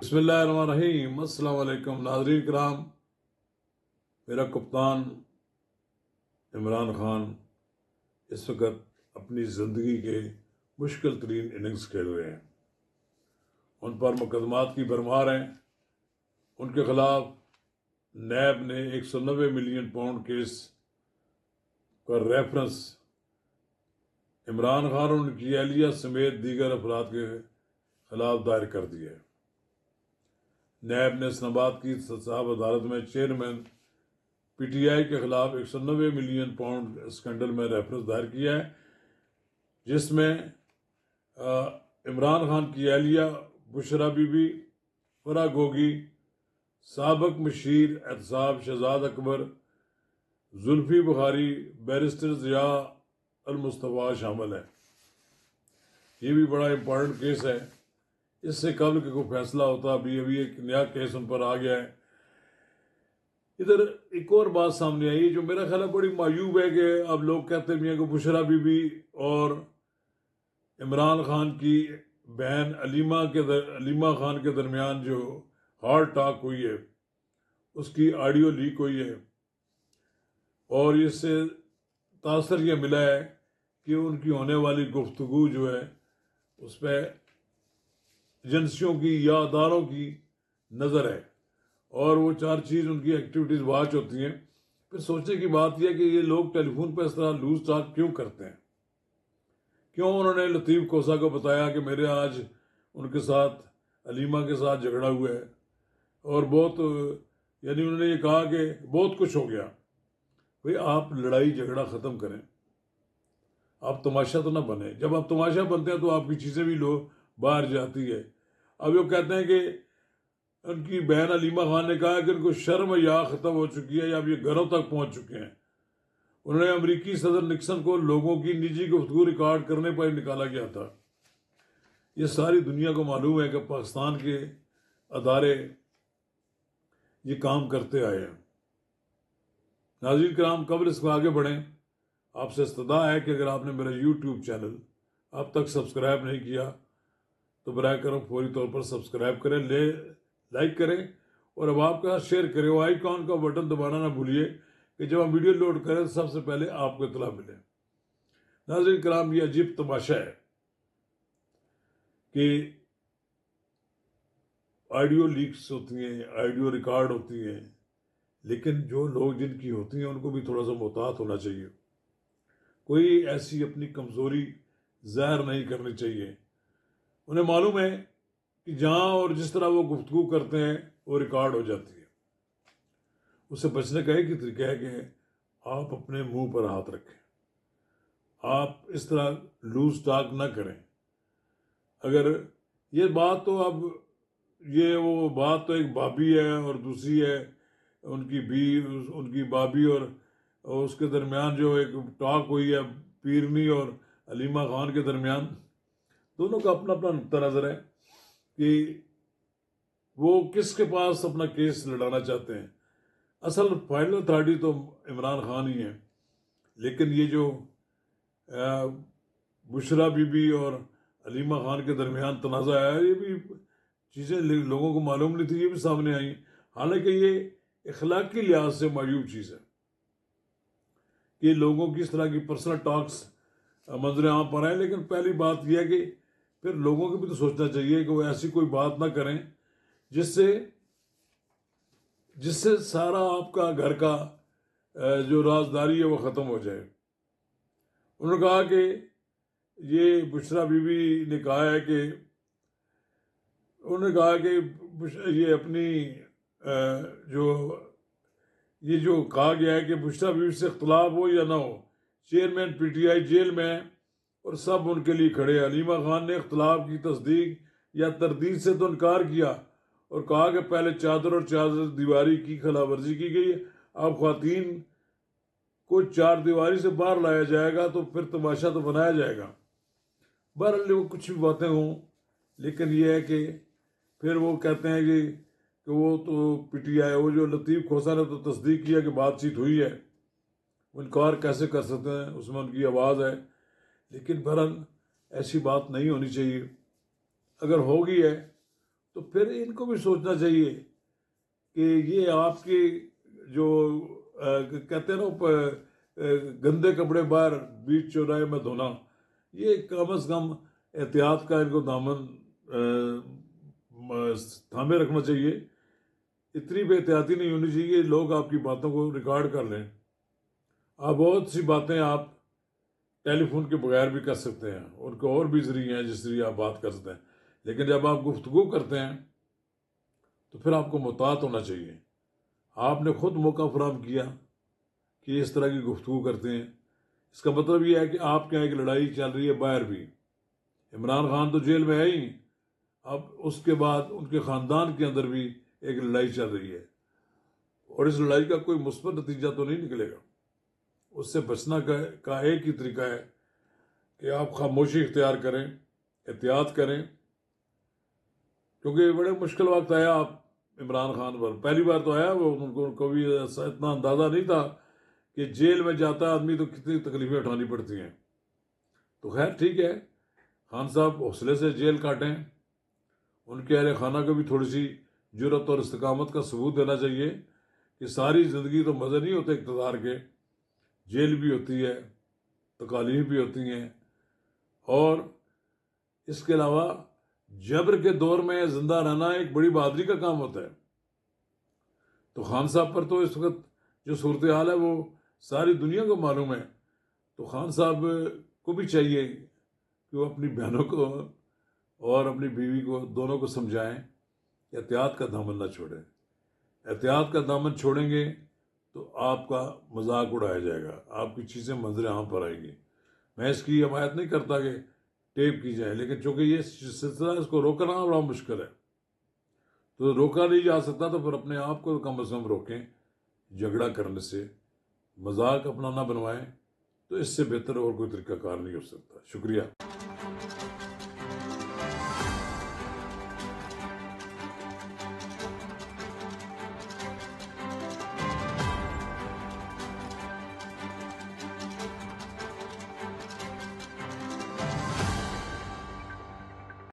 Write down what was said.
बिस्मिल्लाहिर्रहमानिर्रहीम। अस्सलाम वालेकुम नाज़रीन कराम। मेरा कप्तान इमरान खान इस वक्त अपनी ज़िंदगी के मुश्किल तरीन इनिंग्स खेल रहे हैं। उन पर मुकदमात की भरमार हैं। उनके खिलाफ नैब ने 190 मिलियन पाउंड केस का रेफरेंस इमरान खान और उनकी अहलिया समेत दीगर अफराद के खिलाफ दायर कर दिया है। नैब ने इस्लामाबाद की साहब अदालत में चेयरमैन पीटीआई के खिलाफ 190 मिलियन पाउंड स्कैंडल में रेफरेंस दायर किया है, जिसमें इमरान खान की अहलिया बुशरा बीबी, फराह गोगी, साबिक मशीर एहतसाब शहजाद अकबर, जुल्फी बुखारी, बैरिस्टर ज़िया अल मुस्तफ़ा शामिल है। ये भी बड़ा इम्पोर्टेंट केस है। इससे कबल के कोई फैसला होता, अभी एक नया केस उन पर आ गया है। इधर एक और बात सामने आई जो मेरा ख्याल है बड़ी मायूब है कि अब लोग कहते भी हैं कि बुशरा बीबी और इमरान खान की बहन अलीमा खान के दरमियान जो हार्ड टॉक हुई है उसकी ऑडियो लीक हुई है, और इससे तासर यह मिला है कि उनकी होने वाली गुफ्तगू जो है उस पर एजेंसियों की या अदारों की नज़र है, और वो चार चीज़ उनकी एक्टिविटीज़ वॉच होती हैं। फिर सोचने की बात यह है कि ये लोग टेलीफोन पर इस तरह लूज टॉक क्यों करते हैं। क्यों उन्होंने लतीफ़ कोसा को बताया कि मेरे आज उनके साथ अलीमा के साथ झगड़ा हुआ है, और बहुत यानी उन्होंने ये कहा कि बहुत कुछ हो गया। भाई आप लड़ाई झगड़ा ख़त्म करें, आप तमाशा तो ना बने। जब आप तमाशा बनते हैं तो आपकी चीज़ें भी लो बाहर जाती है। अब वो कहते हैं कि उनकी बहन अलीमा खान ने कहा कि उनको शर्म या ख़त्म हो चुकी है या अब ये घरों तक पहुंच चुके हैं। उन्होंने अमेरिकी सदर निक्सन को लोगों की निजी गुफ्तगू रिकॉर्ड करने पर निकाला गया था। ये सारी दुनिया को मालूम है कि पाकिस्तान के अदारे ये काम करते आए हैं। नाज़रीन कराम, कबल इसको आगे बढ़ें, आपसे इस्तदा है कि अगर आपने मेरा यूट्यूब चैनल अब तक सब्सक्राइब नहीं किया तो बराए करम फौरी तौर पर सब्सक्राइब करें, लाइक करें, और अब आपका शेयर करें। वो आइकॉन का बटन दबाना ना भूलिए कि जब हम वीडियो लोड करें तो सबसे पहले आपको इतला मिले। नाज़रीन कराम, ये अजीब तमाशा है कि ऑडियो लीक्स होती हैं, ऑडियो रिकॉर्ड होती हैं, लेकिन जो लोग जिनकी होती हैं उनको भी थोड़ा सा मोहतात होना चाहिए। कोई ऐसी अपनी कमज़ोरी ज़ाहिर नहीं करनी चाहिए। उन्हें मालूम है कि जहाँ और जिस तरह वो गुफ्तगू करते हैं वो रिकॉर्ड हो जाती है। उससे बचने का एक ही तरीका है कि आप अपने मुंह पर हाथ रखें, आप इस तरह लूज टॉक ना करें। अगर ये बात तो अब ये वो बात तो एक भाभी है और दूसरी है उनकी भाभी, और उसके दरमियान जो एक टॉक हुई है पीरनी और अलीमा खान के दरमियान, दोनों का अपना अपना नुक्ता नज़र है कि वो किसके पास अपना केस लड़ाना चाहते हैं। असल फाइनल अथॉरिटी तो इमरान खान ही है, लेकिन ये जो बुशरा बीबी और अलीमा खान के दरमियान तनाज़ा आया, ये भी चीज़ें लोगों को मालूम नहीं थी, ये भी सामने आई। हालांकि ये इखलाकी लिहाज से मायूब चीज़ है कि लोगों की इस तरह की पर्सनल टॉक्स मंजर आम पर आए। लेकिन पहली बात यह है कि फिर लोगों को भी तो सोचना चाहिए कि वो ऐसी कोई बात ना करें जिससे सारा आपका घर का जो राजदारी है वो ख़त्म हो जाए। उन्होंने कहा कि ये बुशरा बीबी ने कहा है कि उन्होंने कहा कि ये अपनी जो कहा गया है कि बुशरा बीबी से इख्तलाफ हो या ना हो, चेयरमैन पीटीआई जेल में है और सब उनके लिए खड़े हैं। अलीमा खान ने इख्तलाफ की तस्दीक या तरदीद से तो इनकार किया और कहा कि पहले चादर और चादर दीवारी की खिलाफवर्जी की गई है, अब ख्वातीन को चार दीवारी से बाहर लाया जाएगा तो फिर तमाशा तो बनाया जाएगा। बहरहाल वो कुछ भी बातें हों, लेकिन ये है कि फिर वो कहते हैं कि वो तो पीटीआई, वो जो लतीफ़ खोसा ने तो तस्दीक किया कि बातचीत हुई है, वो इनकार कैसे कर सकते हैं, उसमें उनकी आवाज़ है। लेकिन बहरहाल ऐसी बात नहीं होनी चाहिए। अगर होगी है तो फिर इनको भी सोचना चाहिए कि ये आपकी जो कहते हैं ना गंदे कपड़े बाहर बीच चौराहे में धोना, ये कम से कम एहतियात का इनको दामन थामे रखना चाहिए। इतनी बेहतियाती नहीं होनी चाहिए लोग आपकी बातों को रिकॉर्ड कर लें। आप बहुत सी बातें आप टेलीफोन के बगैर भी कर सकते हैं, उनके और भी जरिए हैं जिस जरिए आप बात कर सकते हैं, लेकिन जब आप गुफ्तगू करते हैं तो फिर आपको मुहतात होना चाहिए। आपने खुद मौका फराहम किया कि इस तरह की गुफ्तगू करते हैं, इसका मतलब ये है कि आपके यहाँ एक लड़ाई चल रही है बाहर भी। इमरान खान तो जेल में है ही, अब उसके बाद उनके ख़ानदान के अंदर भी एक लड़ाई चल रही है, और इस लड़ाई का कोई मुस्बत नतीजा तो नहीं निकलेगा। उससे बचना का एक ही तरीका है कि आप खामोशी इख्तियार करें, एहतियात करें, क्योंकि बड़े मुश्किल वक्त आया आप इमरान खान पर। पहली बार तो आया वो, उनको कभी ऐसा इतना अंदाज़ा नहीं था कि जेल में जाता आदमी तो कितनी तकलीफ़ें उठानी पड़ती हैं। तो खैर ठीक है, खान साहब हौसले से जेल काटें, उनके अहल खाना को भी थोड़ी सी जुर्रत और इस्तकामत का सबूत देना चाहिए कि सारी ज़िंदगी तो मज़े नहीं होते इक़्तिदार के, जेल भी होती है, तकालीफ भी होती हैं, और इसके अलावा जबर के दौर में ज़िंदा रहना एक बड़ी बहादुरी का काम होता है। तो खान साहब पर तो इस वक्त जो सूरत हाल है वो सारी दुनिया को मालूम है। तो खान साहब को भी चाहिए कि वो अपनी बहनों को और अपनी बीवी को, दोनों को समझाएं कि एहतियात का दामन ना छोड़ें। एहतियात का दामन छोड़ेंगे तो आपका मजाक उड़ाया जाएगा, आपकी चीज़ें मंजर आम पर आएंगी। मैं इसकी हमायत नहीं करता कि टेप की जाए, लेकिन चूँकि ये सिलसिला, इसको रोकना बड़ा मुश्किल है, तो रोका नहीं जा सकता तो फिर अपने आप को कम से कम रोकें झगड़ा करने से, मजाक अपना ना बनवाएं। तो इससे बेहतर और कोई तरीकाकार नहीं हो सकता। शुक्रिया।